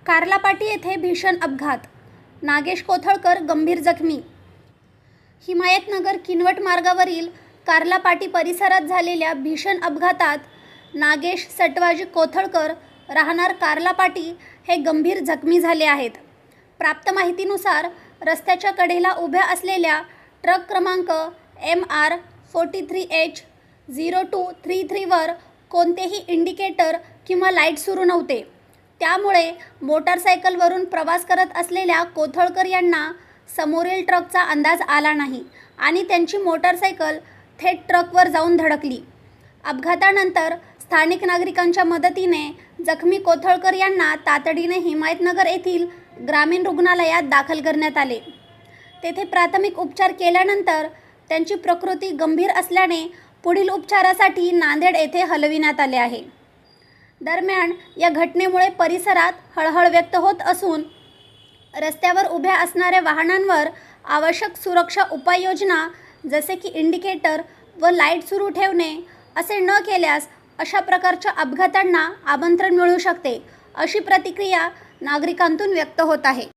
कार्लापाटी येथे भीषण अपघात, नागेश कोथळकर गंभीर जखमी। हिमायतनगर किनवट मार्गावरील कार्लापाटी परिसरात झालेल्या भीषण अपघातात नागेश सटवाजी कोथळकर राहणार कार्लापाटी हे गंभीर जखमी झाले आहेत। प्राप्त माहितीनुसार रस्त्याच्या कडेला उभ्या असलेल्या ट्रक क्रमांक MR43H0233 वर कोणतेही इंडिकेटर किंवा लाईट सुरू नव्हते। त्यामुळे मोटारसायकलवरून प्रवास करत असलेल्या कोथळकर यांना समोरील ट्रकचा अंदाज आला नाही आणि त्यांची मोटारसायकल थेट ट्रकवर जाऊन धडकली। अपघातानंतर स्थानिक नागरिकांच्या मदतीने जखमी कोथळकर यांना तातडीने हिमायतनगर येथील ग्रामीण रुग्णालयात दाखल करण्यात आले। तेथे प्राथमिक उपचार केल्यानंतर त्यांची प्रकृती गंभीर असल्याने पुढील उपचारासाठी नांदेड येथे हलविण्यात आले आहे। दरम्यान या घटनेमुळे परिसरात हळहळ व्यक्त होत असून रस्त्यावर उभ्या असणाऱ्या वाहनांवर आवश्यक सुरक्षा उपाययोजना जसे की इंडिकेटर व लाईट सुरू ठेवणे असे न केल्यास अशा प्रकारच्या अपघातांना आमंत्रण मिळू शकते, अशी प्रतिक्रिया नागरिकांतून व्यक्त होत आहे।